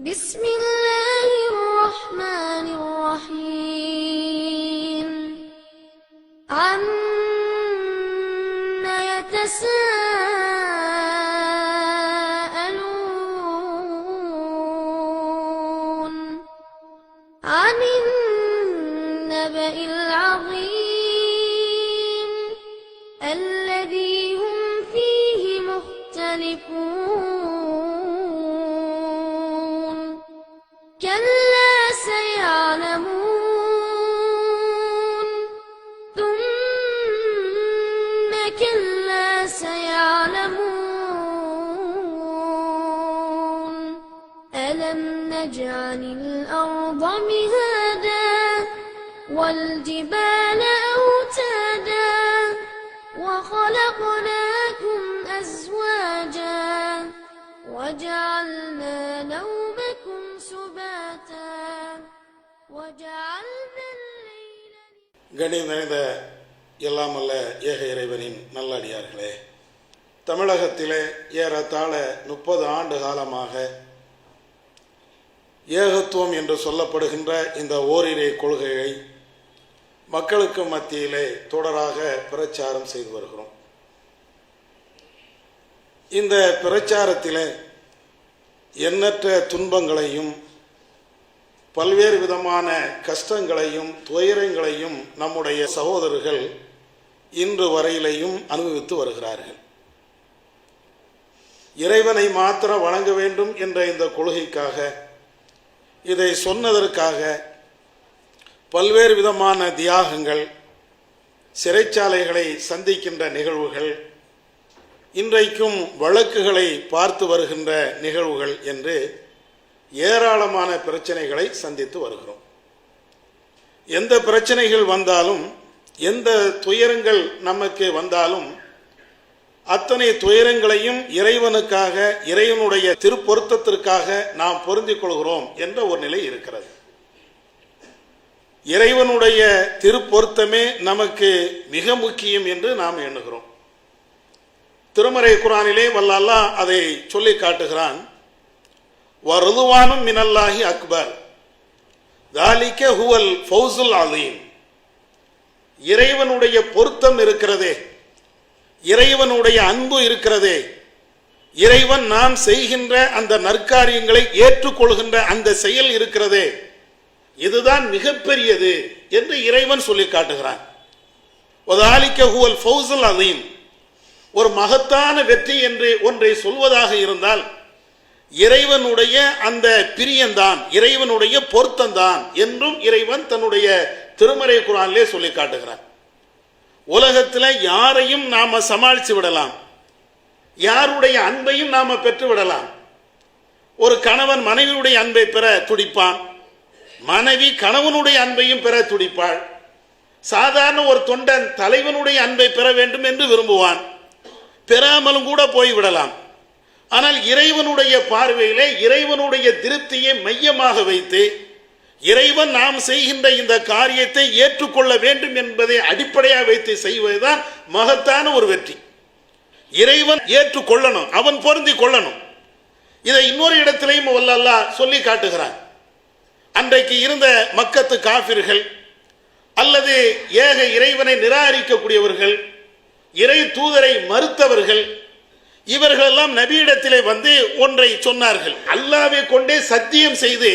بسم الله الرحمن الرحيم عما يتساءلون عن النبأ العظيم الذي هم فيه مختلفون كلا سيعلمون ثم كلا سيعلمون ألم نجعل الأرض مهادا والجبال أوتادا وخلقناكم أزواجا وجعلنا نومكم سباتا وجعلنا الليل கண்ணியம் நிறைந்த எல்லாம் அல்ல ஏக இறைவனின் நல்லடியார்களே, தமிழகத்திலே ஏறத்தாழ 30 ஆண்டு காலமாக ஏகத்துவம் என்று சொல்லப்படுகின்ற இந்த ஓரிரை கொள்கையை மக்களுக்கு மத்தியிலே தொடராக பிரச்சாரம் செய்து வருகிறோம். இந்த பிரச்சாரத்திலே எண்ணற்ற துன்பங்களையும் பல்வேறு விதமான கஷ்டங்களையும் துயரங்களையும் நம்முடைய சகோதரர்கள் இன்று வரையிலையும் அனுபவித்து வருகிறார்கள். இறைவனை மாத்திரம் வணங்க வேண்டும் என்ற இந்த கொள்கைக்காக, இதை சொன்னதற்காக பல்வேறு விதமான தியாகங்கள், சிறைச்சாலைகளை சந்திக்கின்ற நிகழ்வுகள், இன்றைக்கும் வழக்குகளை பார்த்து வருகின்ற நிகழ்வுகள் என்று ஏராளமான பிரச்சனைகளை சந்தித்து வருகிறோம். எந்த பிரச்சனைகள் வந்தாலும், எந்த துயரங்கள் நமக்கு வந்தாலும், அத்தனை துயரங்களையும் இறைவனுக்காக, இறைவனுடைய திருப்பொருத்தத்திற்காக நாம் பொருந்திக் கொள்கிறோம் என்ற ஒரு நிலை இருக்கிறது. இறைவனுடைய திருப்பொருத்தமே நமக்கு மிக முக்கியம் என்று நாம் எண்ணுகிறோம். திருமறை குர்ஆனிலே வல்ல அல்லாஹ் அதை சொல்லி காட்டுகிறான். வர்துவானும் மினல்லாஹி அக்பர் தாலிக ஹுவல் ஃபௌசுல் அலீம். இறைவனுடைய பொருத்தம் இருக்கிறதே, இறைவனுடைய அன்பு இருக்கிறதே, இறைவன் நாம் செய்கின்ற அந்த நற்காரியங்களை ஏற்றுக்கொள்கின்ற அந்த செயல் இருக்கிறதே, இதுதான் மிகப்பெரியது என்று இறைவன் சொல்லி காட்டுகிறான். வதாலிக ஹுவல் ஃபௌசுல் அலீம். ஒரு மகத்தான வெற்றி என்று ஒன்றை சொல்வதாக இருந்தால் இறைவனுடைய அந்த பிரியந்தான், இறைவனுடைய பொருத்தந்தான் என்றும் இறைவன் தன்னுடைய திருமறை குர்ஆனிலே சொல்லி காட்டுகிறான். உலகத்தில் யாரையும் நாம சமாளித்து விடலாம், யாருடைய அன்பையும் நாம பெற்று விடலாம். ஒரு கணவன் மனைவியுடைய அன்பை பெற துடிப்பான், மனைவி கணவனுடைய அன்பையும் பெற துடிப்பாள். சாதாரண ஒரு தொண்டன் தலைவனுடைய அன்பை பெற வேண்டும் என்று விரும்புவான், பெறாமலும் கூட போய்விடலாம். ஆனால் இறைவனுடைய பார்வையிலே இறைவனுடைய திருப்தியை மையமாக வைத்து இறைவன் நாம் செய்கின்ற இந்த காரியத்தை ஏற்றுக்கொள்ள வேண்டும் என்பதை அடிப்படையாக வைத்து செய்வதுதான் மகத்தான ஒரு வெற்றி. இறைவன் ஏற்றுக்கொள்ளணும், அவன் பொருந்தி கொள்ளணும். இதை இன்னொரு இடத்திலையும் அல்லாஹ் சொல்லி காட்டுகிறான். அன்றைக்கு இருந்த மக்கத்து காபிர்கள் அல்லது ஏக இறைவனை நிராகரிக்கக்கூடியவர்கள், இறை தூதரை மறுத்தவர்கள், இவர்களெல்லாம் நபியிடத்திலே வந்து ஒன்றை சொன்னார்கள். அல்லாஹ்வை கொண்டே சத்தியம் செய்து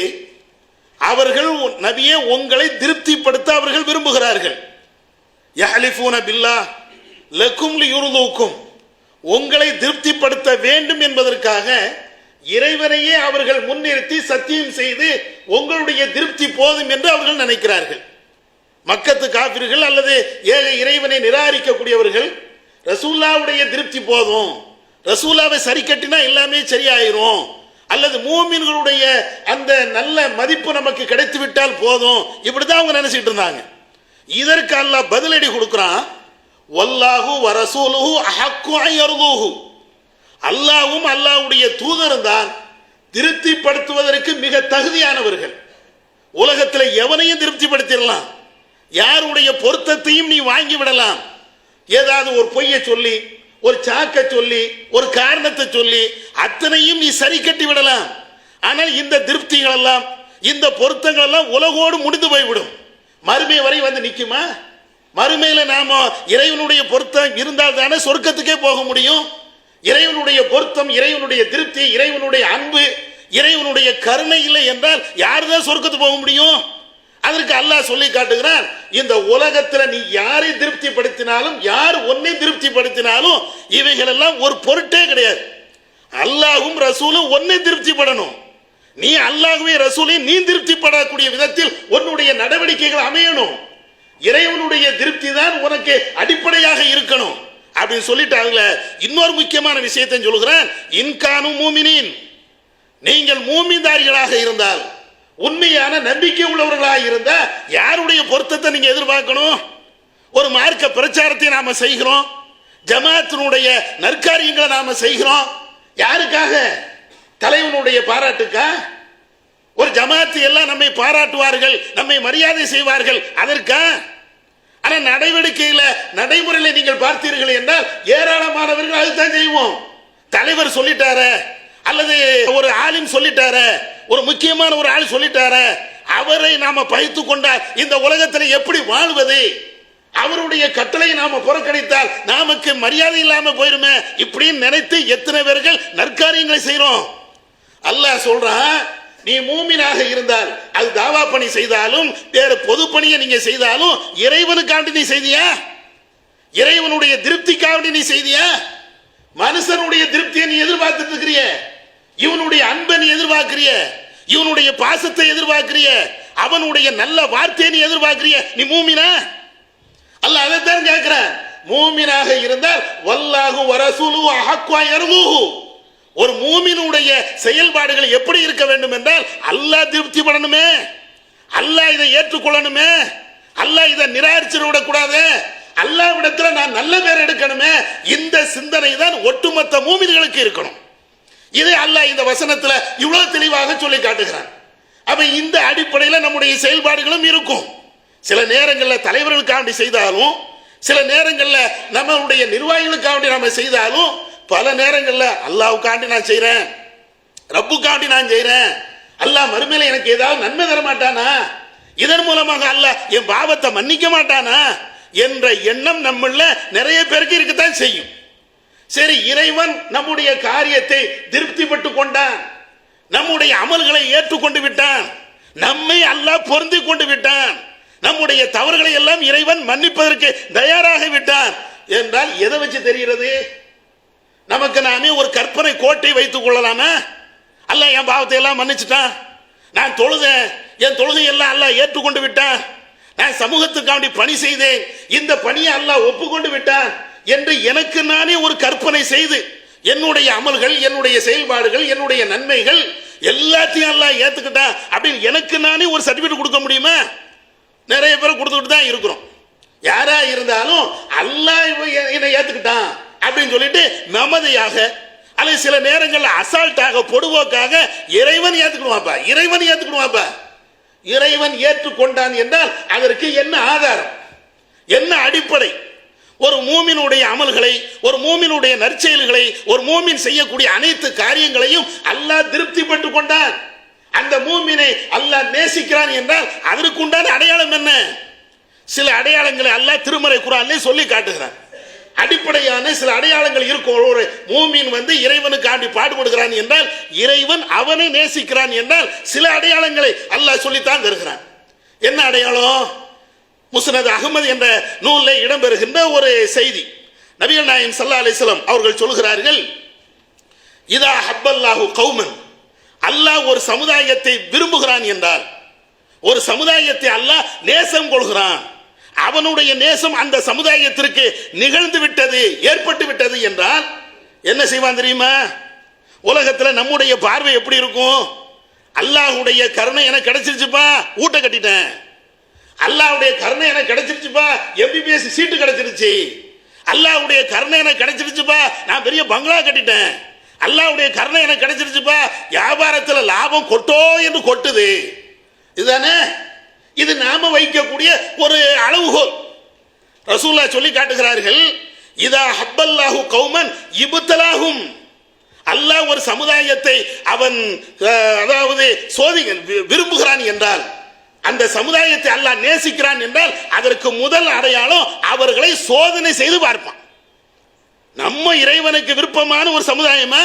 அவர்கள் நபியே உங்களை திருப்திப்படுத்த அவர்கள் விரும்புகிறார்கள். யஹ்லிஃபூன பில்லாஹ் லக்கும் லியுர்தூக்கும். உங்களை திருப்திப்படுத்த வேண்டும் என்பதற்காக இறைவனையே அவர்கள் முன்னிறுத்தி சத்தியம் செய்து உங்களுடைய திருப்தி போதும் என்று அவர்கள் நினைக்கிறார்கள். மக்கத்து காபிர்கள் அல்லது ஏக இறைவனை நிராகரிக்கக்கூடியவர்கள் ரசூலுல்லாஹ்வுடைய திருப்தி போதும், ரசூலுல்லாஹ்வை சரி கட்டினா எல்லாமே சரியாயிரும், அல்லது மூமின்களுடைய அந்த நல்ல மதிப்பு நமக்கு கிடைத்து விட்டால் போதும், இப்படிதான் அவங்க நினைச்சிட்டு இருந்தாங்க. இதற்கு அல்லாஹ் பதிலடி கொடுக்கிறான். வல்லாஹு வ ரசூலுஹு அஹக்கு அன் யர்தூஹு. அல்லாஹ்வும் அல்லாஹ்வுடைய தூதரும் தான் திருப்திப்படுத்துவதற்கு மிக தகுதியானவர்கள். உலகத்தில் எவனையும் திருப்திப்படுத்திடலாம், யாருடைய பொருத்தத்தையும் நீ வாங்கி விடலாம். ஏதாவது ஒரு பொய்யை சொல்லி, ஒரு சாக்க சொல்லி, ஒரு காரணத்தை சொல்லி அத்தனையும் நீ சரி கட்டி விடலாம். ஆனால் இந்த திருப்திகள் எல்லாம், இந்த பொருத்தங்கள் எல்லாம் உலகோடு முடிந்து போய்விடும். மறுமை வரை வந்து நிக்குமா? மறுமையில நாம இறைவனுடைய பொருத்தம் இருந்தால் தானே சொர்க்கத்துக்கே போக முடியும். இறைவனுடைய பொருத்தம், இறைவனுடைய திருப்தி, இறைவனுடைய அன்பு, இறைவனுடைய கருணை இல்லை என்றால் யாருதான் சொர்க்கத்துக்கு போக முடியும்? அதற்கு அல்லாஹ் சொல்லி காட்டுகிறான், இந்த உலகத்துல நீ யாரை திருப்திப்படுத்தினாலும், யார் ஒன்னை திருப்திப்படுத்தினாலும் இவைகள் எல்லாம் ஒரு பொருட்டே கிடையாது. அல்லாஹும் ரசூலும் ஒன்னை திருப்திப்படணும். நீ அல்லாஹ்வே ரசூலையும் நீ திருப்திப்படக்கூடிய விதத்தில் உன்னுடைய நடவடிக்கைகள் அமையணும். இறைவனுடைய திருப்தி தான் உனக்கு அடிப்படையாக இருக்கணும் அப்படின்னு சொல்லிட்டு அதுல இன்னொரு முக்கியமான விஷயத்தை சொல்கிறேன். இன்கானு மூமினின், நீங்கள் மூமின்தாரிகளாக இருந்தால், உண்மையான நம்பிக்கை உள்ளவர்களாக இருந்தா யாருடைய பொருத்தத்தை நீங்க எதிர்பார்க்கணும்? ஒரு மார்க்க பிரச்சாரத்தை நாம செய்கிறோம், ஜமாத்தினுடைய நற்காரியங்களை நாம செய்கிறோம். யாருக்காக? தலைவனுடைய பாராட்டுக்கா? ஒரு ஜமாத்து எல்லாம் நம்மை பாராட்டுவார்கள், நம்மை மரியாதை செய்வார்கள், அதற்கா? ஆனா நடவடிக்கையில, நடைமுறையில நீங்கள் பார்த்தீர்கள் என்றால் ஏராளமானவர்கள் அதுதான் செய்வோம். தலைவர் சொல்லிட்டார, அல்லது ஒரு ஆலிம் சொல்லிட்டார, ஒரு முக்கியமான ஒரு ஆள் சொல்லிட்டார, அவரை நாம பழித்து கொண்டால் இந்த உலகத்தில் எப்படி வாழ்வது? அவருடைய கட்டளை நாம புறக்கணித்தால் நமக்கு மரியாதை இல்லாம போயிருமே, இப்படின்னு நினைத்து எத்தனை பேர்கள் நற்காரியங்களை செய்யறோம். அல்லாஹ் சொல்றான், நீ மூமினாக இருந்தால், அது தாவா பணி செய்தாலும் வேற பொது பணியை நீங்க செய்தாலும் இறைவனுக்காண்டி நீ செய்தியா? இறைவனுடைய திருப்திக்காண்டி நீ செய்தியா? மனுஷனுடைய திருப்தியை நீ எதிர்பார்த்துட்டு இருக்கிறிய, இவனுடைய அன்பை நீ எதிர்பார்க்கிறிய, இவனுடைய பாசத்தை எதிர்பார்க்கிறிய, அவனுடைய நல்ல வார்த்தையை நீ எதிர்பார்க்கிறிய, நீ மூமினா? அல்லாஹ் அதைத்தான் கேட்கிறான். மூமினாக இருந்தால் வல்லாஹு வரசூலுஹு அஹ்வா யர்துஹு, ஒரு மூமினுடைய செயல்பாடுகள் எப்படி இருக்க வேண்டும் என்றால் அல்லாஹ் திருப்தி படணுமே, அல்லாஹ் இதை ஏற்றுக்கொள்ளணுமே, அல்லாஹ் இதை நிராகரிச்சு விடக்கூடாது, அல்லாஹ்விடத்தில் நான் நல்ல பேர் எடுக்கணுமே, இந்த சிந்தனை தான் ஒட்டுமொத்த மூமின்களுக்கு இருக்கணும். இதை அல்லாஹ் இந்த வசனத்துல இவ்வளவு தெளிவாக சொல்லி காட்டுகிறான். அப்ப இந்த அடிப்படையில் நம்முடைய செயல்பாடுகளும் இருக்கும். சில நேரங்களில் தலைவர்களுக்காண்டி செய்தாலும், சில நேரங்களில் நம்மளுடைய நிர்வாகிகளுக்காண்டி நாம செய்தாலும், பல நேரங்களில் அல்லாஹ்வுக்காண்டி நான் செய்றேன், ரப்புக்காண்டி நான் செய்றேன், அல்லாஹ் மறுமையில எனக்கு ஏதாவது நன்மை தர மாட்டானா, இதன் மூலமாக அல்லாஹ் என் பாவத்தை மன்னிக்க மாட்டானா என்ற எண்ணம் நம்மள நிறைய பேருக்கு இருக்கத்தான் செய்யும். சரி, இறைவன் நம்முடைய காரியத்தை திருப்திப்பட்டு கொண்டான், நம்முடைய அமல்களை ஏற்றுக்கொண்டு விட்டான், நம்மை அல்லாஹ் பொருந்தி கொண்டு விட்டான், நம்முடைய தவறுகளை எல்லாம் இறைவன் மன்னிப்பதற்கு தயாராக விட்டான் என்றால் எதை வச்சு தெரிகிறது? நமக்கு நாமே ஒரு கற்பனை கோட்டை வைத்துக் கொள்ளலாமா? அல்லாஹ் என் பாவத்தை எல்லாம் மன்னிச்சுட்டான், நான் தொழுதேன், என் தொழுகை எல்லாம் அல்லாஹ் ஏற்றுக்கொண்டு விட்டான், நான் சமூகத்துக்காண்டி பணி செய்தேன், இந்த பணியை அல்லாஹ் ஒப்புக்கொண்டு விட்டான் என்று எனக்கு நானே ஒரு கற்பனை செய்து என்னுடைய அமல்கள், என்னுடைய செயல்பாடுகள், என்னுடைய நன்மைகள் எல்லாத்தையும் அல்லாஹ் ஏத்துக்கிட்டான் அப்படின்னு எனக்கு நானே ஒரு சர்டிபிகேட் கொடுக்க முடியுமா? நிறைய பேர் கொடுத்துக்கிட்டு தான் இருக்கிறோம். யாரா இருந்தாலும் அல்லாஹ் என்னை ஏத்துக்கிட்டான் அப்படின்னு சொல்லிட்டு மமதையாக அல்லது சில நேரங்களில் அசால்ட்டாக, பொடுவோக்காக இறைவன் ஏத்துக்கணுவாப்பா, இறைவன் ஏத்துக்கணுவாப்பா. இறைவன் ஏற்றுக்கொண்டான் என்றால் அதற்கு என்ன ஆதாரம், என்ன அடிப்படை? ஒரு மூமினுடைய அமல்களை, ஒரு மூமினுடைய நற்செயல்களை, ஒரு மூமின் செய்யக்கூடிய அனைத்து காரியங்களையும் அல்லாஹ் திருப்திப்பட்டு கொண்டான், அந்த மூமினை அல்லாஹ் நேசிக்கிறான் என்றால் அதற்கு உண்டான அடையாளம் என்ன? சில அடையாளங்களை அல்லாஹ் திருமறை குர்ஆனிலே சொல்லி காட்டுகிறான். அடிப்படையான சில அடையாளங்கள் இருக்கும். ஒரு மூமின் இறைவனுக்காண்டி பாடுபடுகிறான் என்றால், இறைவன் அவனை நேசிக்கிறான் என்றால் சில அடையாளங்களை அல்லாஹ் சொல்லித்தான் தருகிறான். என்ன அடையாளம்? முஸ்னத் அஹ்மத் என்ற நூலில் இடம்பெறுகின்ற ஒரு செய்தி. நபிகள் நாயகம் ஸல்லல்லாஹு அலைஹி வஸல்லம் அவர்கள் சொல்கிறார்கள், இதா ஹப்பல்லாஹு கௌமன், அல்லாஹ் ஒரு சமுதாயத்தை விரும்புகிறான் என்றால், ஒரு சமுதாயத்தை அல்லாஹ் நேசம் கொள்கிறான், அவனுடைய நேசம் அந்த சமுதாயத்திற்கு நிகழ்ந்து விட்டது, ஏற்பட்டு விட்டது என்றால் என்ன செய்வான் தெரியுமா? உலகத்தில் நம்முடைய பார்வை எப்படி இருக்கும்? அல்லாஹ்வுடைய கருணை எனக்கு கிடைச்சிருச்சுப்பா, ஊட்ட கட்டிட்டேன், அல்லாஹ்வுடைய கருணை எனக்கு கிடைச்சிருச்சுப்பா, MBBS சீட்டு கிடைச்சிருச்சு, அல்லாஹ்வுடைய கருணை எனக்கு கிடைச்சிருச்சுப்பா, நான் பெரிய பங்களா கட்டிட்டேன், அல்லாஹ்வுடைய கருணை எனக்கு கிடைச்சிருச்சுப்பா, வியாபாரத்தில் லாபம் கொட்டோ என்று கொட்டுது. இதுதானே இது நாம வைக்கக்கூடிய ஒரு அளவுகோல். ரசூலுல்லாஹ் சொல்லி காட்டுகிறார்கள், இதா ஹப்பல்லாஹு கௌமன் இப்தலாஹும், அல்லாஹ் ஒரு சமுதாயத்தை அவன் அதாவது விரும்புகிறான் என்றால், அந்த சமுதாயத்தை அல்லாஹ் நேசிக்கிறான் என்றால் அதற்கு முதல் அடையாளம் அவர்களை சோதனை செய்து பார்ப்பான். நம்ம இறைவனுக்கு விருப்பமான ஒரு சமுதாயமா?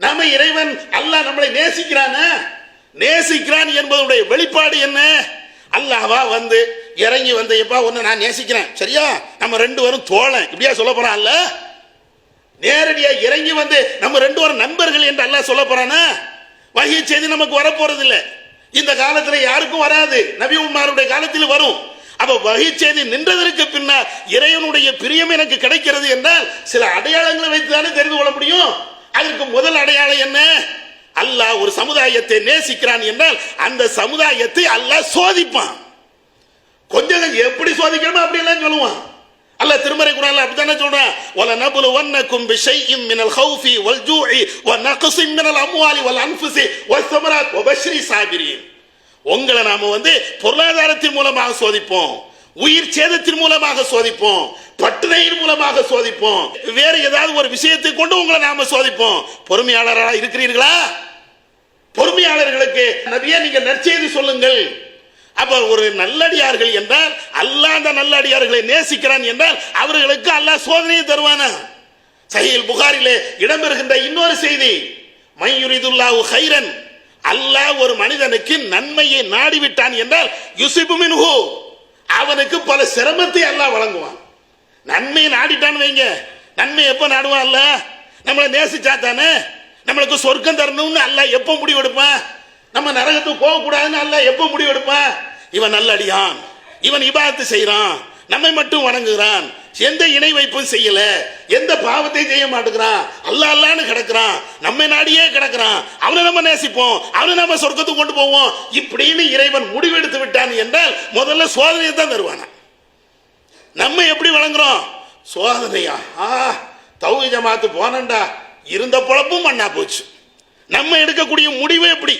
நம்ம இறைவன் அல்லாஹ் நம்மளை நேசிக்கிறானா? நேசிக்கிறான் என்பதுடைய வெளிப்பாடு என்ன? அல்லாஹ்வா வந்து இறங்கி வந்து, எப்பா ஒன்னு நான் நேசிக்கிறேன், சரியா, நம்ம ரெண்டு பேரும் தோழன், இப்படியா சொல்ல போறான்? அல்ல, நேரடியா இறங்கி வந்து நம்ம ரெண்டு பேரும் நண்பர்கள் என்று அல்லாஹ் சொல்ல போறானா? வஹீ செய்தி நமக்கு வரப்போறது இல்லை. இந்த காலத்துல யாருக்கும் வராது, நபி உம்மாருடைய காலத்தில் வரும். அப்ப வஹீ செய்தி நின்றதற்கு பின்னால் இறைவனுடைய பிரியம் எனக்கு கிடைக்கிறது என்றால் சில அடையாளங்களை வைத்துதானே தெரிந்து கொள்ள முடியும். அதற்கு முதல் அடையாளம் என்ன? அல்லாஹ் ஒரு சமுதாயத்தை நேசிக்கிறான் என்றால் அந்த சமுதாயத்தை அல்லாஹ் சோதிப்பான். கொஞ்சம் எப்படி சோதிக்கணுமோ அப்படி எல்லாம் சொல்லுவான். அல்லாஹ் திருமறை குர்ஆன்ல அப்படித்தானே சொல்றான், வல நபுலுவன்னக்கும் பிஷைஇம் மினல் ஹௌஃபி வல் ஜூஇ வ நக்ஸின் மினல் அம்வாலி வல் அன்ஃபுஸி வஸ்ஸமராத் வபஷ்ஷிரி சாபிரீன். உங்களை நாம வந்து பொருளாதாரத்தின் மூலமாக சோதிப்போம், உயிர் சேதத்தின் மூலமாக சோதிப்போம், பட்டினியின் மூலமாக சோதிப்போம், வேற ஏதாவது ஒரு விஷயத்தை கொண்டு உங்களை நாம சோதிப்போம். பொறுமையாளர்களா இருக்கிறீர்களா? பொறுமையாளர்களுக்கு நபியே நீங்க நற்செய்தி சொல்லுங்கள். அப்ப ஒரு நல்லடியார்கள் என்றால் அல்லாஹ் அந்த நல்லடியார்களை நேசிக்கிறான் என்றால் அவர்களுக்கு அல்லாஹ் சோதனையை தருவானா? சஹீஹ் புகாரிலே இடம்பெறுகின்ற இன்னொரு செய்தி, மையுரிதுல்லாஹு கைரன், அல்லாஹ் ஒரு மனிதனுக்கு நன்மையை நாடிவிட்டான் என்றால் யுஸிபு மின்ஹு, அவனுக்கு பல சிரமத்தை அல்லாஹ் வழங்குவான். நன்மையை நாடிட்டான்னு வைங்க, நன்மை எப்ப நாடுவான்? அல்ல நம்மளை நேசிச்சா தானே நம்மளுக்கு சொர்க்கம் தரணும்னு அல்லாஹ் எப்ப முடிவெடுப்பான்? நம்ம நரகத்துக்கு போக கூடாதுன்னு அல்லாஹ் எப்ப முடிவெடுப்பான்? இவன் நல்லடியான், இவன் இபாதத்து செய்யறான், நம்மை மட்டும் வணங்குகிறான், எந்த இணை வைப்பும் செய்யல, எந்த பாவத்தையும் செய்ய மாட்டேங்கிறான், அல்லாஹ் அல்லான்னு கிடக்கிறான், நம்ம நாடியே கிடக்கிறான், அவனை நம்ம நேசிப்போம், அவனை நம்ம சொர்க்கத்துக்கு கொண்டு போவோம், இப்படின்னு இறைவன் முடிவெடுத்து விட்டான் என்றால் முதல்ல சோதனையை தான் தருவானா. நம்ம எப்படி வழங்குறோம்? சோதனையா? தௌஹீத் ஜமாத்து போனண்டா, இருந்த பொழப்பும் மண்ணா போச்சு. நம்ம எடுக்கக்கூடிய முடிவு எப்படி?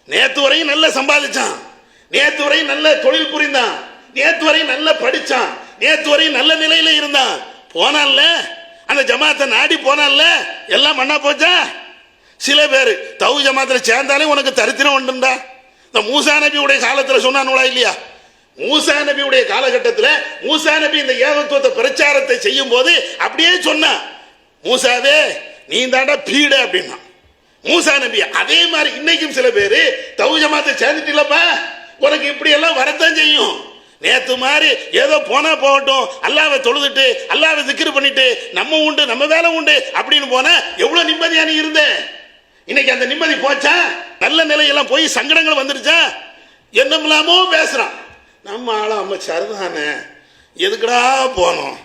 நேத்து வரையும் நல்ல சம்பாதிச்சான், நேத்து வரையும் நல்ல தொழில் புரிந்தான், நேத்து வரையும் நல்ல படிச்சான், நேத்து வரையும் நல்ல நிலையில இருந்தான், போனான்ல அந்த ஜமாத்தை நாடி போனான்ல, எல்லாம் மண்ணா போச்சா? சில பேர் தௌஹீத் ஜமாத்துல சேர்ந்தாலே உனக்கு தரித்திரம் உண்டுண்டா. இந்த மூசா நபியுடைய காலத்துல சொன்னானுங்களா இல்லையா? மூசா நபியுடைய காலகட்டத்தில் மூசா நபி இந்த ஏகத்துவத்தை பிரச்சாரத்தை செய்யும் போது அப்படியே சொன்னான், மூசாவே நீ தாண்டா பீடு அப்படின்னா மூசா நபி. அதே மாதிரி இன்னைக்கும் சில பேரு தௌஹீத் ஜமாத்தை சேர்ந்துட்டீங்களப்பா, உனக்கு இப்படி எல்லாம் வரத்தான் செய்யும். நேத்து மாதிரி ஏதோ போனா போகட்டும், அல்லாஹ்வை தொழுதுட்டு அல்லாஹ்வை திக்ர் பண்ணிட்டு நம்ம உண்டு நம்ம வேலை உண்டு அப்படின்னு போனா எவ்வளவு நிம்மதியா நீ இருந்த. இன்னைக்கு அந்த நிம்மதி போச்சா? நல்ல நிலையெல்லாம் போய் சங்கடங்கள் வந்துருச்சா? என்னமில்லாமோ பேசுறான். நம்ம ஆளா அம்மா சரிதானே, எதுக்குடா போனோம்?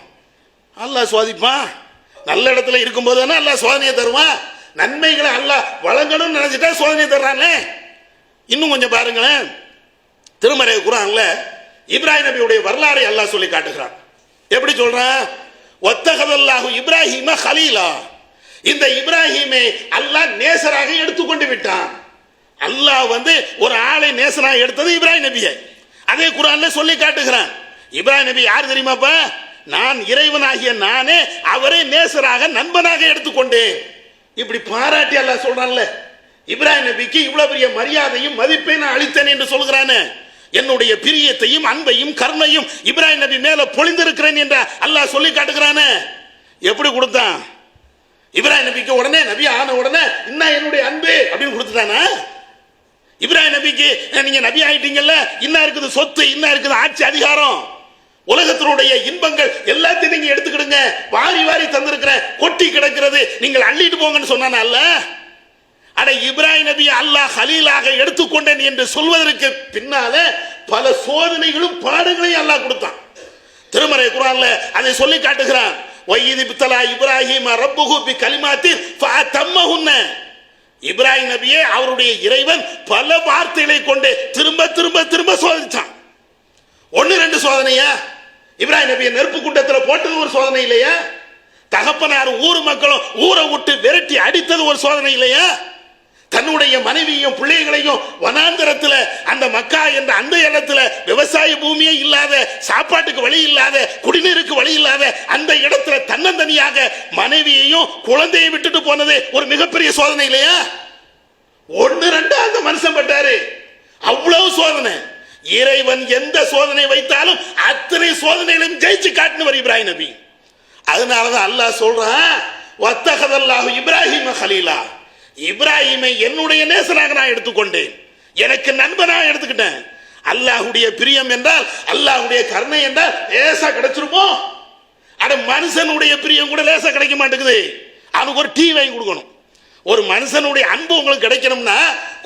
அல்லாஹ் சோதிப்பான். நல்ல இடத்துல இருக்கும்போது தானே அல்லாஹ் சோதனையை தருவான். நன்மைகளை அல்லாஹ் வழங்கணும்னு நினைச்சிட்டா சோதனை தர்றானே. இன்னும் கொஞ்சம் பாருங்களேன், திருமறை குர்ஆன்ல இப்ராஹிம் நபியுடைய வரலாறை அல்லாஹ் சொல்லி காட்டுகிறான். எப்படி சொல்றான்? வத்தகதல்லாஹு இப்ராஹிம கலீலா, இந்த இப்ராஹிமை அல்லாஹ் நேசராக எடுத்துக்கொண்டு விட்டான். அல்லாஹ் வந்து ஒரு ஆளை நேசராக எடுத்தது இப்ராஹிம் நபியை. அதே குர்ஆன்ல சொல்லி காட்டுகிறான். இப்ராஹிம் நபி யார் தெரியுமாப்பா? நான் இறைவனாகிய நானே அவரை நேசராக நண்பனாக எடுத்துக்கொண்டேன். இப்படி பாராட்டி அல்லாஹ் சொல்றான்ல, இப்ராஹிம் நபிக்கு இவ்வளவு பெரிய மரியாதையும் மதிப்பை நான் அளித்தேன் என்று சொல்கிறானே, என்னுடைய பிரியத்தையும் அன்பையும் கருணையும் இப்ராஹிம் நபி மேல பொழிந்திருக்கிறேன் என்ற அல்லாஹ் சொல்லி காட்டுகிறானே. எப்படி கொடுத்தான்? இப்ராஹிம் நபிக்கு உடனே நபி ஆன உடனே இன்னும் என்னுடைய அன்பு அப்படின்னு கொடுத்துட்டானா? இப்ராஹிம் நபிக்கு நீங்க நபி ஆயிட்டீங்கல்ல, இன்னும் இருக்குது சொத்து, இன்னும் இருக்குது ஆட்சி அதிகாரம், உலகத்தினுடைய இன்பங்கள் எல்லாத்தையும் நீங்க எடுத்துக்கிடுங்க, வாரி வாரி தந்திருக்கிற கொட்டி கிடக்கிறது, நீங்கள் அள்ளிட்டு போங்கன்னு சொன்னான அல்ல. அட இப்ராஹிம் நபி அல்லாஹ் கலீலாக எடுத்துக்கொண்டேன் என்று சொல்வதற்கு பின்னால பல சோதனைகளும் பாடுகளையும் அல்லாஹ் கொடுத்தான். திருமறை குர்ஆன்ல அதை சொல்லி காட்டுகிறான். வய்யிது பித்தலா இப்ராஹிம ரப்புஹு பி கலிமாத்தின் ஃபஅத்தம்மஹுன்ன. இப்ராஹிம் நபியே அவருடைய இறைவன் பல வார்த்தைகளை கொண்டு திரும்ப திரும்ப திரும்ப சோதிச்சான். ஒன்னு ரெண்டு சோதனையா? இப்ராஹிம் நபியை நெருப்பு கூட்டத்தில் போட்டது ஒரு சோதனை இல்லையா? தகப்பனார் ஊர் மக்களும் ஊரை விட்டு விரட்டி அடித்தது ஒரு சோதனை இல்லையா? தன்னுடைய மனைவியும் பிள்ளைகளையும் வனாந்தரத்துல அந்த மக்கா என்ற அந்த இடத்துல விவசாய பூமியே இல்லாத, சாப்பாட்டுக்கு வழி இல்லாத, குடிநீருக்கு வழி இல்லாத அந்த இடத்துல தன்னந்தனியாக மனைவியையும் குழந்தையை விட்டுட்டு போனது ஒரு மிகப்பெரிய சோதனை இல்லையா? ஒன்னு ரெண்டு அந்த மனுஷன் பட்டாரு, அவ்வளவு சோதனை. இறைவன் எந்த சோதனை வைத்தாலும் அத்தனை சோதனைகளையும் ஜெயிச்சு காட்டினவர் இப்ராஹிம் நபி. அதனாலதான் அல்லாஹ் சொல்றான், வத்தகதல்லாஹு இப்ராஹிம கலீலா, இப்ராஹிமை என்னுடைய நேசனாக நான் எடுத்துக்கொண்டேன், எனக்கு நண்பனாக எடுத்துக்கிட்டேன். அல்லாஹுடைய பிரியம் என்றால், அல்லாஹுடைய கருணை என்றால் லேசா கிடைச்சிருமோ? அட மனுஷனுடைய பிரியம் கூட லேசா கிடைக்க மாட்டேங்குது. அவனுக்கு ஒரு டீ வாங்கி கொடுக்கணும். ஒரு மனுஷனுடைய அன்பு உங்களுக்கு கிடைக்கணும்னா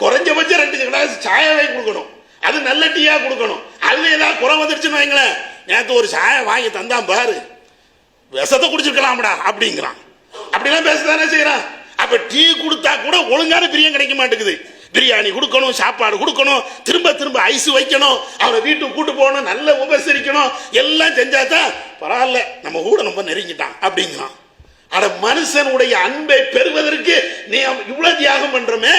குறைஞ்சபட்சம் 2 கிளாஸ் சாயா வாங்கி கொடுக்கணும். அது நல்ல டீயா கொடுக்கணும். அதுல ஏதாவது குறை வந்துருச்சுன்னு வைங்களேன், நேற்று ஒரு சாயா வாங்கி தந்தான் பாரு, விஷத்தை குடிச்சிருக்கலாம்டா அப்படிங்கிறான். அப்படிலாம் பேசதானே செய்யறான். அப்ப டீ கொடுத்தா கூட ஒழுங்கான பிரியம் கிடைக்க மாட்டேங்குது. பிரியாணி கொடுக்கணும், சாப்பாடு கொடுக்கணும், திரும்ப திரும்ப ஐஸ் வைக்கணும், அவரை வீட்டுக்கு கூட்டு போகணும், நல்ல உபசரிக்கணும், எல்லாம் செஞ்சாதான் பரவாயில்ல நம்ம கூட ரொம்ப நெருங்கிட்டான் அப்படிங்கிறான். அட மனுஷனுடைய அன்பை பெறுவதற்கு நீ இவ்வளவு தியாகம் பண்றமே,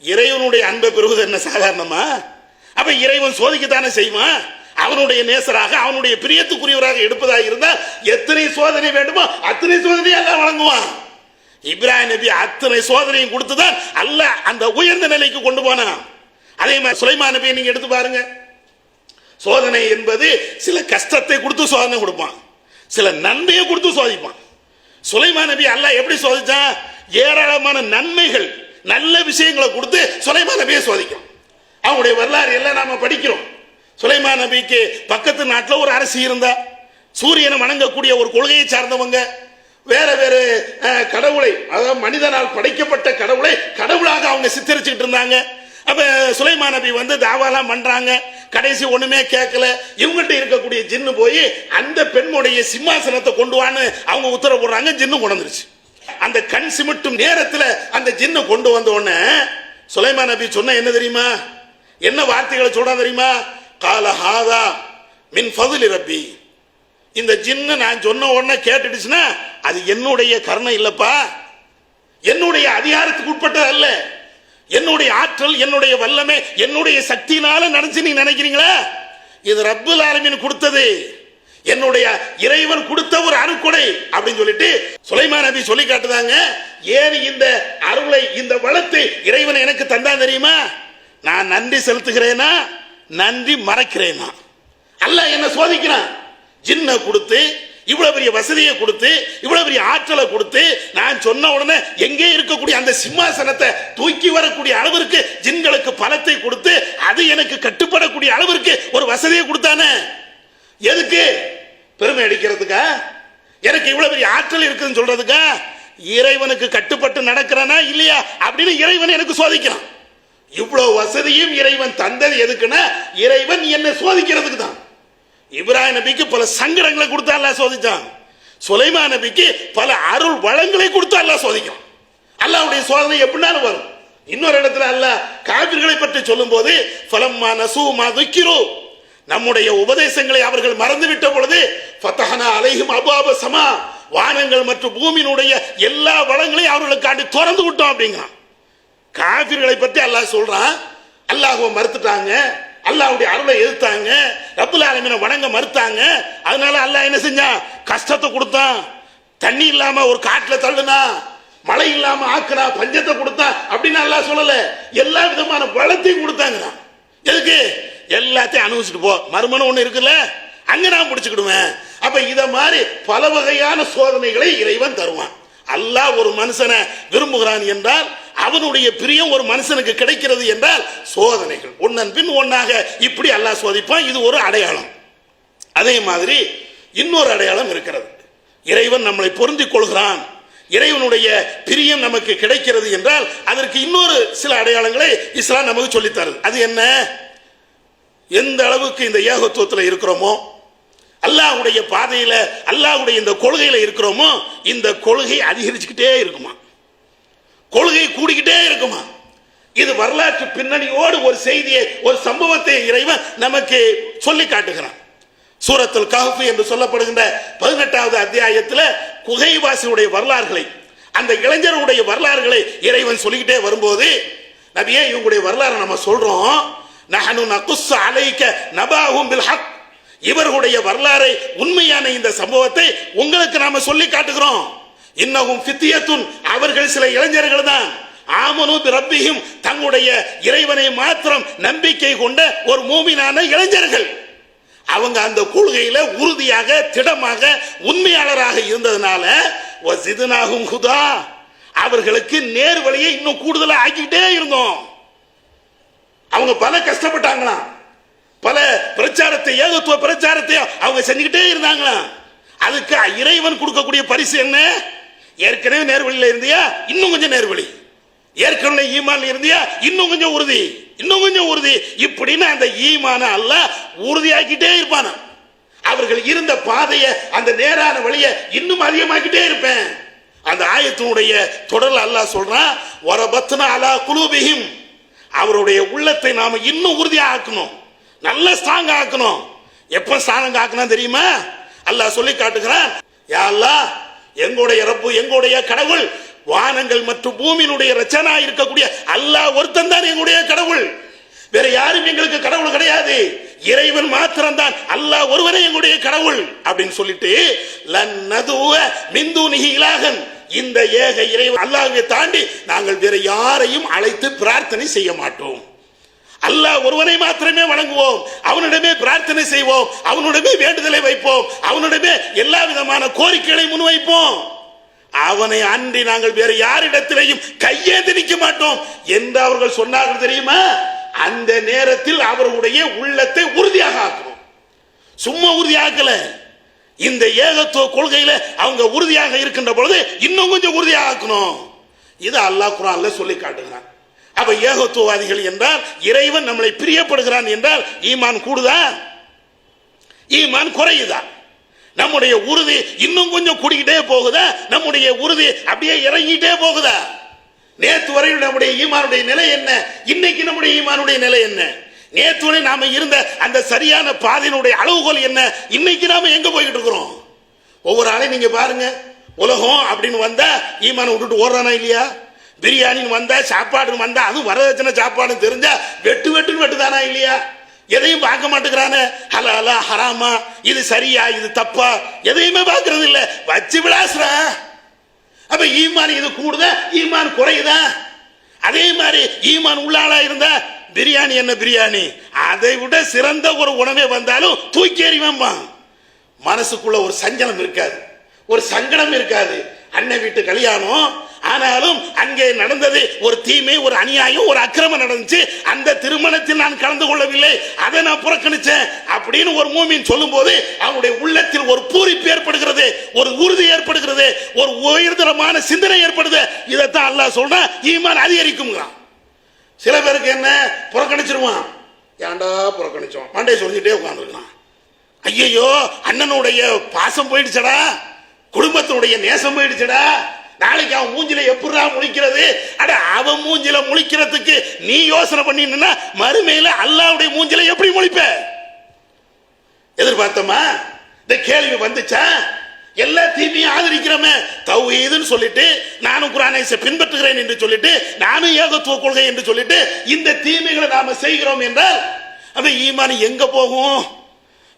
இறைவனுடைய அன்பை பெறுவது என்ன சாதாரணமா? அப்ப இறைவன் சோதிக்கத்தானே செய்வான். அவனுடைய நேசராக, அவனுடைய பிரியத்துக்குரியவராக எடுப்பதாக இருந்தால் எத்தனை சோதனை வேண்டுமோ அத்தனை சோதனையை அல்லாஹ் வழங்குவான். இப்ராஹிம் நபி அத்தனை சோதனையும் கொடுத்துதான் அல்லாஹ் அந்த உயர்ந்த நிலைக்கு கொண்டு போனான். அதே மாதிரி சுலைமான் நபியை நீங்க எடுத்து பாருங்க. சோதனை என்பது சில கஷ்டத்தை கொடுத்து சோதனை கொடுப்பான், சில நன்மையை கொடுத்து சோதிப்பான். சுலைமான் நபி அல்லாஹ் எப்படி சோதிச்சான்? ஏராளமான நன்மைகள், நல்ல விஷயங்களை கொடுத்து சுலைமான் நபியை சோதிக்கும். அவங்களுடைய வரலாறு எல்லாம் நாம படிக்கிறோம். சுலைமான் நபிக்கு பக்கத்து நாட்டில் ஒரு அரசி இருந்தா, சூரியனை வணங்கக்கூடிய ஒரு கொள்கையை சார்ந்தவங்க, வேற வேற கடவுளை, அதாவது மனிதனால் படைக்கப்பட்ட கடவுளை கடவுளாக அவங்க சித்தரிச்சுட்டு இருந்தாங்க. அப்ப சுலைமான் நபி வந்து தாவாலாம் பண்றாங்க, கடைசி ஒண்ணுமே கேட்கல. இவங்ககிட்ட இருக்கக்கூடிய ஜின்னு போய் அந்த பெண்ணுடைய சிம்மாசனத்தை கொண்டு வான்னு அவங்க உத்தரவு போடுறாங்க. ஜின்னு கொண்டு வந்துருச்சு. அந்த கண் சிமிட்டும் நேரத்தில் அந்த ஜின்னு கொண்டு வந்த உடனே சுலைமான் நபி சொன்ன என்ன தெரியுமா? என்ன வார்த்தைகளை சொல்றா தெரியுமா? கால ஹாதா மின் ஃபதுலி ரப்பி. இந்த ஜின்னு நான் சொன்ன உடனே கேட்டுடுச்சுன்னா அது என்னுடைய கருணை இல்லப்பா, என்னுடைய அதிகாரத்துக்கு உட்பட்டது அல்ல, என்னுடைய ஆற்றல், என்னுடைய வல்லமை, என்னுடைய சக்தியினால நடந்து நீங்க நினைக்கிறீங்களா? இது ரப்புல் ஆலமீன் கொடுத்தது, என்னுடைய இறைவன் கொடுத்த ஒரு அருட்கொடை அப்படின்னு சொல்லிட்டு சுலைமான் நபி சொல்லி காட்டுதாங்க. ஏன் இந்த அருளை, இந்த வளத்தை இறைவன் எனக்கு தந்தான் தெரியுமா? நான் நன்றி செலுத்துகிறேனா, நன்றி மறக்கிறேனா? அல்லாஹ் என்ன சோதிக்கிறான். ஜின்ன கொடுத்து, இவ்வளவு பெரிய வசதியை கொடுத்து, இவ்வளவு பெரிய ஆற்றலை கொடுத்து, நான் சொன்ன உடனே எங்கே இருக்கக்கூடிய அந்த சிம்மாசனத்தை தூக்கி வரக்கூடிய அளவிற்கு ஜின்களுக்கு பலத்தை கொடுத்து, அது எனக்கு கட்டுப்படக்கூடிய அளவிற்கு ஒரு வசதியை கொடுத்தானே. எதுக்கு? பெருமை அடிக்கிறதுக்கா? எனக்கு இவ்வளவு பெரிய ஆற்றல் இருக்குன்னு சொல்றதுக்கா? இறைவனுக்கு கட்டுப்பட்டு நடக்கிறானா இல்லையா அப்படின்னு இறைவன் எனக்கு சோதிக்கிறான். இவ்வளவு வசதியும் இறைவன் தந்தது எதுக்குன்னா இறைவன் என்னை சோதிக்கிறதுக்கு தான். இப்ராஹிம் நபிக்கு பல சங்கடங்களை கொடுத்து அல்லாஹ் சோதிச்சான். சுலைமான் நபிக்கு பல அருள் வளங்களை கொடுத்து அல்லாஹ் சோதிக்கும். அல்லாஹ்வுடைய சோதனை எப்படினாலும் வரும். இன்னொரு இடத்துல அல்லாஹ் காபிர்களை பற்றி சொல்லும் போது ஃபலம்மா நசூ மா துக்கிரு, நம்முடைய உபதேசங்களை அவர்கள் மறந்துவிட்ட பொழுது ஃபதஹனா அலைஹிம் அப்வாப ஸமா, வானங்கள் மற்றும் பூமியினுடைய எல்லா வளங்களையும் அவர்களுக்காண்டி திறந்து விட்டோம் அப்படிங்கிறான். காபிர்களை பற்றி அல்லாஹ் சொல்றான். அல்லாஹ்வை மறுத்துட்டாங்க, அல்லாஹ்வுடைய அருளை எதிர்த்தாங்க, ரப்புல் ஆலமீனை வணங்க மறுத்தாங்க. அதனால அல்லாஹ் என்ன செஞ்சான்? கஷ்டத்தை கொடுத்தான். தண்ணி இல்லாம ஒரு காட்டுல தள்ளுனா, மழை இல்லாம ஆக்குனா, பஞ்சத்தை கொடுத்தான் அப்படின்னு அல்லாஹ் சொல்லல. எல்லா விதமான வளத்தையும் கொடுத்தாங்க. எதுக்கு? எல்லாத்தையும் அனுபவிச்சுட்டு போ, மறுமணம் ஒண்ணு இருக்குல்ல, அங்க நான் பிடிச்சுக்கிடுவேன். அப்ப இத மாதிரி பல வகையான சோதனைகளை இறைவன் தருவான். அல்லாஹ் ஒரு மனுஷனை விரும்புகிறான் என்றால், அவனுடைய பிரியம் ஒரு மனுஷனுக்கு கிடைக்கிறது என்றால் சோதனைகள் ஒன்னன் பின் ஒன்னாக இப்படி அல்லாஹ் சோதிப்பான். இது ஒரு அடையாளம். அதே மாதிரி இன்னொரு அடையாளம் இருக்கிறது. இறைவன் நம்மளை பொருந்திக் கொள்கிறான், இறைவனுடைய பிரியம் நமக்கு கிடைக்கிறது என்றால் அதற்கு இன்னொரு சில அடையாளங்களை இஸ்லாம் நமக்கு சொல்லித்தருது. அது என்ன? எந்த அளவுக்கு இந்த ஏகத்துவத்தில் இருக்கிறோமோ, அல்லாஹ்வுடைய பாதையில, அல்லாஹ்வுடைய இந்த கொள்கையில இருக்கிறோமோ, இந்த கொள்கை அதிகரிச்சுக்கிட்டே இருக்குமா, கொள்கை கூடிக்கிட்டே இருக்குமா. இது வரலாற்று பின்னணியோடு ஒரு செய்தியை, ஒரு சம்பவத்தை இறைவன் நமக்கு சொல்லி காட்டுகிறான். சூரத்துல் கஹ்ஃப் என்று சொல்லப்படுகின்ற 18வது அத்தியாயத்தில் குகைவாசியுடைய வரலாறுகளை, அந்த இளைஞருடைய வரலாறுகளை இறைவன் சொல்லிக்கிட்டே வரும்போது, நபியே இவங்களுடைய வரலாறு நம்ம சொல்றோம், நஹனு நகுஸ்ஸு அலைக நபாஹும் பில் ஹக், இவர்களுடைய வரலாறை உண்மையான இந்த சம்பவத்தை உங்களுக்கு நாம சொல்லி காட்டுகிறோம். இன்னஹும் ஃபித்யத்துன், அவர்கள் சில இளைஞர்கள் தான், ஆமனு பிரப்பிஹிம், தங்களுடைய இறைவனை மாத்திரம் நம்பிக்கை கொண்ட ஒரு மூமினான இளைஞர்கள். அவங்க அந்த கொள்கையில உறுதியாக திடமாக உண்மையாளராக இருந்ததுனால வஸித்னாஹும் ஹுதா, அவர்களுக்கு நேர் வழியை இன்னும் கூடுதலா ஆக்கிட்டே இருந்தோம். அவங்க பல கஷ்டப்பட்டாங்களாம், பல பிரச்சாரத்தை, ஏகத்துவ பிரச்சாரத்தை அவங்க செஞ்சுக்கிட்டே இருந்தாங்களாம். அதுக்கு இறைவன் கொடுக்கக்கூடிய பரிசு என்ன? ஏற்கனவே நேர்வழியில இருந்தியா இன்னும் கொஞ்சம் நேர்வழி, ஏற்கனவே ஈமான்ல இருந்தியா இன்னும் கொஞ்சம் உறுதி, இன்னும் கொஞ்சம் உறுதி, இப்படின்னு அந்த ஈமான அல்லாஹ் உறுதியாக்கிட்டே இருப்பான. அவர்கள் இருந்த பாதையை, அந்த நேரான வழியை இன்னும் அதிகமாக்கிட்டே இருப்பேன். அந்த ஆயத்தினுடைய தொடர்ல அல்லாஹ் சொல்றான், வரபத்னா அலா குலூபிஹிம், அவருடைய உள்ளத்தை நாம இன்னும் உறுதியா ஆக்கணும், நல்ல ஸ்ட்ராங் ஆக்கணும். எப்ப ஸ்ட்ராங் ஆக்கணும் தெரியுமா? அல்லாஹ் சொல்லி காட்டுகிறான், யா அல்லாஹ், எங்களுடைய ரப்பு, எங்களுடைய கடவுள், வானங்கள் மற்றும் பூமியினுடைய ரச்சனா இருக்கக்கூடிய அல்லாஹ் ஒருத்தன் தான் எங்களுடைய கடவுள், வேற யாரும் எங்களுக்கு கடவுள் கிடையாது, இறைவன் மாத்திரம் தான், அல்லாஹ் ஒருவனே எங்களுடைய கடவுள் அப்படின்னு சொல்லிட்டு, லன் நதுவ மின் தூனிஹி இலாஹன், இந்த ஏக இறைவன் அல்லாஹ்வை தாண்டி நாங்கள் வேற யாரையும் அழைத்து பிரார்த்தனை செய்ய மாட்டோம், அல்லாஹ் ஒருவனை மாத்திரமே வணங்குவோம், அவனிடமே பிரார்த்தனை செய்வோம், அவனிடமே வேண்டுதலை வைப்போம், அவனிடமே எல்லா விதமான கோரிக்கைகளை முன்வைப்போம், அவனை அன்றி நாங்கள் வேற யாரிடத்திலையும் கையேந்தி நிற்க மாட்டோம் என்று அவர்கள் சொன்னார்கள் தெரியுமா? அந்த நேரத்தில் அவர்களுடைய உள்ளத்தை உறுதியாக ஆக்கணும். சும்மா உறுதியாக்கல, இந்த ஏகத்துவ கொள்கையில அவங்க உறுதியாக இருக்கின்ற பொழுது இன்னும் கொஞ்சம் உறுதியாக ஆக்கணும். இது அல்லாஹ் குர்ஆன்ல சொல்லி காட்டுகிறான். அப்ப ஏகத்துவவாதிகள் என்றால், இறைவன் நம்மளை பிரியப்படுகிறான் என்றால் ஈமான் கூடுதா, ஈமான் குறையுதா? நம்முடைய உறுதி இன்னும் கொஞ்சம் கூடிக்கிட்டே போகுதா, நம்முடைய உறுதி அப்படியே இறங்கிட்டே போகுதா? நேற்று வரையில் நம்முடைய ஈமானுடைய நிலை என்ன, இன்னைக்கு நம்முடைய ஈமானுடைய நிலை என்ன? நேற்று வரை நாம இருந்த அந்த சரியான பாதையினுடைய அளவுகோல் என்ன, இன்னைக்கு நாம எங்க போய்கிட்டு இருக்கிறோம்? ஒவ்வொரு ஆளையும் நீங்க பாருங்க, உலகம் அப்படின்னு வந்தா ஈமான விட்டுட்டு ஓடுறானா இல்லையா? பிரியாணின்னு வந்தா, சாப்பாடுன்னு வந்தா, அது வரதட்சணை சாப்பாடுன்னு தெரிஞ்சா வெட்டுன்னு வெட்டுதானா இல்லையா? எதையும் பார்க்க மாட்டேங்கிறானே, ஹலாலா ஹராமா, இது சரியா இது தப்பா, எதையுமே பார்க்கறது இல்ல, வச்சு விளாசுறா. அப்ப ஈமான் இது கூடுதா, ஈமான் குறையுதா? அதே மாதிரி ஈமான் உள்ளாளா இருந்தா பிரியாணி என்ன பிரியாணி, அதை விட சிறந்த ஒரு உணவே வந்தாலும் தூக்கி எறிவான். மனசுக்குள்ள ஒரு சஞ்சலம் இருக்காது, ஒரு சங்கடம் இருக்காது. அண்ணன் வீட்டு கல்யாணம் ஆனாலும் அங்கே நடந்தது ஒரு தீமை, ஒரு அநியாயம், ஒரு அக்கிரமம் நடந்துச்சு, அந்த திருமணத்தில் நான் கலந்து கொள்ளவில்லை, அதை நான் புறக்கணிச்சேன் அப்படின்னு ஒரு மூமின் சொல்லும் போது அவனுடைய உள்ளத்தில் ஒரு பூரிப்பு ஏற்படுகிறது, ஒரு உறுதி ஏற்படுகிறது, ஒரு உயர்தரமான சிந்தனை ஏற்படுது. இதைத்தான் அல்லாஹ் சொல்றான், ஈமான் அதிகரிக்கும்ங்கிறான். சில பேருக்கு என்ன, புறக்கணிச்சிருவான், ஏன்டா புறக்கணிச்சோம், மண்டை சொல்லிட்டே உட்கார்ந்துருக்கான். ஐயோ அண்ணனுடைய பாசம் போயிடுச்சடா, குடும்பத்தினுடைய நேசம் போயிடுச்சடா, நாளைக்கு அவன் மூஞ்சில எப்படா முழிக்கிறது? அட, அவன் மூஞ்சில முழிக்கிறதுக்கு நீ யோசனை பண்ணினா மறுமையில அல்லாஹ்வுடைய மூஞ்சில எப்படி முழிப்ப? எதிர்பார்த்தமா? இந்த கேள்வி வந்துச்சா? எல்லா தீமையும் ஆதரிக்கிறோமே, தௌஹீதுன்னு சொல்லிட்டு நானும் குர்ஆனை பின்பற்றுகிறேன் என்று சொல்லிட்டு, நானும் ஏகத்துவ கொள்கை என்று சொல்லிட்டு இந்த தீமைகளை நாம செய்கிறோம் என்றால் அப்ப ஈமான் எங்க போகும்?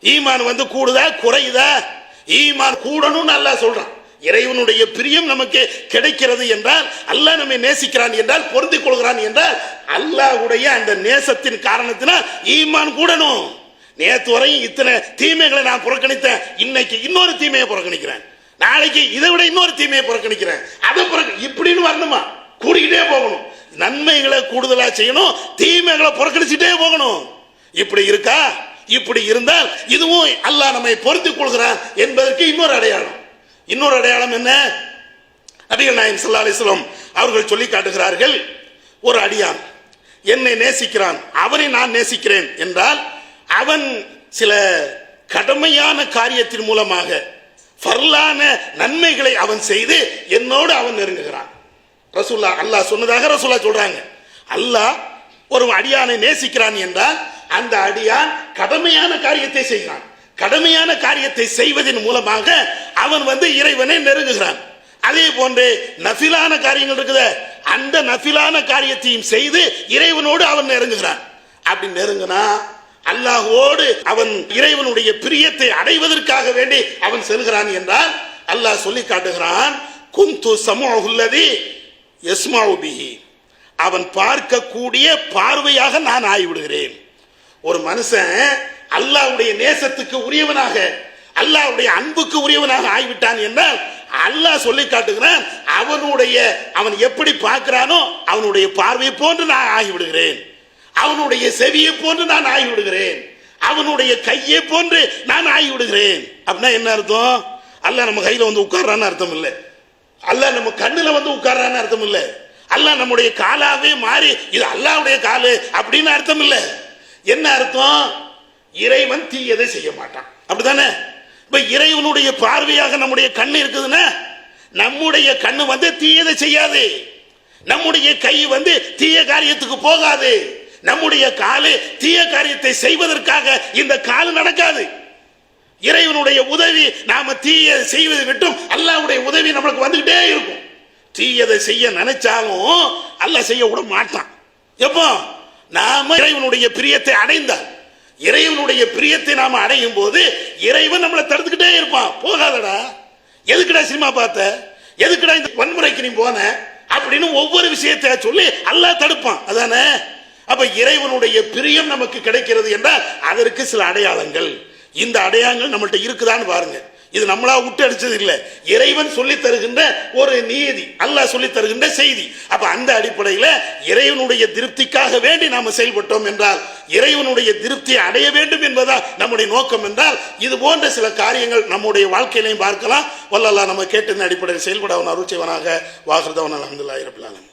ஈமான் கூடுதா குறையுதா? ஈமான் கூடணும்னு அல்லாஹ் சொல்றான். இறைவனுடைய பிரியம் நமக்கு கிடைக்கிறது என்றால், அல்லாஹ் நம்மை நேசிக்கிறான் என்றால், பொருந்திக் கொள்கிறான் என்றால், அல்லாஹ்வுடைய அந்த நேசத்தின் காரணத்தினால் ஈமான் கூடணும். நேற்று வரையும் இத்தனை தீமைகளை நான் புறக்கணித்தேன், இன்னைக்கு இன்னொரு தீமையை புறக்கணிக்கிறேன், நாளைக்கு இதை விட இன்னொரு தீமையை புறக்கணிக்கிறேன், அதை இப்படின்னு வரணுமா? கூடிக்கிட்டே போகணும். நன்மைகளை கூடுதலா செய்யணும், தீமைகளை புறக்கணிச்சுட்டே போகணும். இப்படி இருக்கா? இப்படி இருந்தால் இதுவும் அல்லாஹ் நம்மை பொருந்திக் கொள்கிறான் என்பதற்கு இன்னொரு அடையாளம். இன்னொரு அடையாளம் என்ன? நபிகள் நாயகம் ஸல்லல்லாஹு அலைஹி வஸல்லம் அவர்கள் சொல்லி காட்டுகிறார்கள், ஒரு அடியான் என்னை நேசிக்கிறான், அவனை நான் நேசிக்கிறேன் என்றால், அவன் சில கடமையான காரியத்தின் மூலமாக ஃபர்லான நன்மைகளை அவன் செய்து என்னோடு அவன் நெருங்குகிறான். ரசூலுல்லாஹ், அல்லாஹ் சொன்னதாக ரசூலுல்லாஹ் சொல்றாங்க. அல்லாஹ் ஒரு அடியானை நேசிக்கிறான் என்றால் அந்த அடியான் கடமையான காரியத்தை செய்கிறான், கடமையான காரியத்தை செய்வதன் மூலமாக அவன் இறைவனை நெருங்குகிறான். அதே போன்று நஃபிலான காரியங்கள் இருக்குது, அந்த நஃபிலான காரியத்தையும் செய்து இறைவனோடு அவன் நெருங்குகிறான். அப்படி நெருங்கினா அல்லாஹ்வோடு அவன் இறைவனுடைய பிரியத்தை அடைவதற்காக வேண்டி அவன் செல்கிறான் என்றால் அல்லாஹ் சொல்லி காட்டுகிறான், குந்து சமூஹுல்லதி யஸ்மஉ பிஹி, அவன் பார்க்கக்கூடிய பார்வையாக நான் ஆகிவிடுகிறேன். ஒரு மனுஷன் அல்லாஹ்வுடைய நேசத்துக்கு உரியவனாக, அல்லாஹ்வுடைய அன்புக்கு உரியவனாக ஆகிவிட்டான் என்றால் அல்லாஹ் சொல்லி காட்டுகிறான், அவன் எப்படி பார்க்கிறானோ அவனுடைய பார்வையை போன்று நான் ஆகிவிடுகிறேன், அவனுடைய செவியை போன்று நான் ஆகிவிடுகிறேன், அவனுடைய கையை போன்று நான் ஆகிவிடுகிறேன். அப்படின்னா என்ன அர்த்தம்? அல்லாஹ் நம்ம கையில வந்து உட்கார்றான்னு அர்த்தம் இல்லை, அல்லாஹ் நம்ம கண்ணுல வந்து உட்கார்றான்னு அர்த்தம் இல்லை, அல்லாஹ் நம்முடைய காலாவே மாறி இது அல்லாஹ்வுடைய காலு அப்படின்னு அர்த்தம் இல்லை. என்ன அர்த்தம்? இறைவன் தீயதை செய்ய மாட்டான், அப்படித்தானே? இப்ப இறைவனுடைய பார்வையாக நம்முடைய கண்ணு இருக்குதுன்னா நம்முடைய கண்ணு வந்து தீயதை செய்யாது, நம்முடைய கை வந்து தீய காரியத்துக்கு போகாது, நம்முடைய காலு தீய காரியத்தை செய்வதற்காக இந்த காலு நடக்காது. இறைவனுடைய உதவி நாம தீய செய்வதை விட்டும் அல்லாஹ்வுடைய உதவி நம்மளுக்கு வந்துகிட்டே இருக்கும். தீயதை செய்ய நினைச்சாலும் அல்லாஹ் செய்ய விட மாட்டான். எப்போ நாம இறைவனுடைய பிரியத்தை அடைந்தால், இறைவனுடைய பிரியத்தை நாம அடையும் போது இறைவன் நம்மளை தடுத்துக்கிட்டே இருப்பான். போகாதடா, எதுக்குடா சினிமா பார்த்த, எதுக்குடா இந்த வன்முறைக்கு நீ போன அப்படின்னு ஒவ்வொரு விஷயத்தை சொல்லி அல்லாஹ் தடுப்பான். அதானே? அப்ப இறைவனுடைய பிரியம் நமக்கு கிடைக்கிறது என்றால் அதற்கு சில அடையாளங்கள், இந்த அடையாளங்கள் நம்மள்ட்ட இருக்குதான்னு பாருங்க. இது நம்மளா விட்டு அடிச்சது இல்லை, இறைவன் சொல்லி தருகின்ற ஒரு நீதி, அல்லாஹ் சொல்லி தருகின்ற செய்தி. அப்ப அந்த அடிப்படையில் இறைவனுடைய திருப்திக்காக வேண்டி நாம செயல்பட்டோம் என்றால், இறைவனுடைய திருப்தியை அடைய வேண்டும் என்பதா நம்முடைய நோக்கம் என்றால், இது போன்ற சில காரியங்கள் நம்முடைய வாழ்க்கையிலையும் பார்க்கலாம். வல்லல்லாஹ் நம்ம கேட்ட அடிப்படையில் செயல்பட அவன் அருள் செய்வனாக. வாஹிர் தஅவானா அல்ஹம்துலில்லாஹி ரப்பில் ஆலமீன்.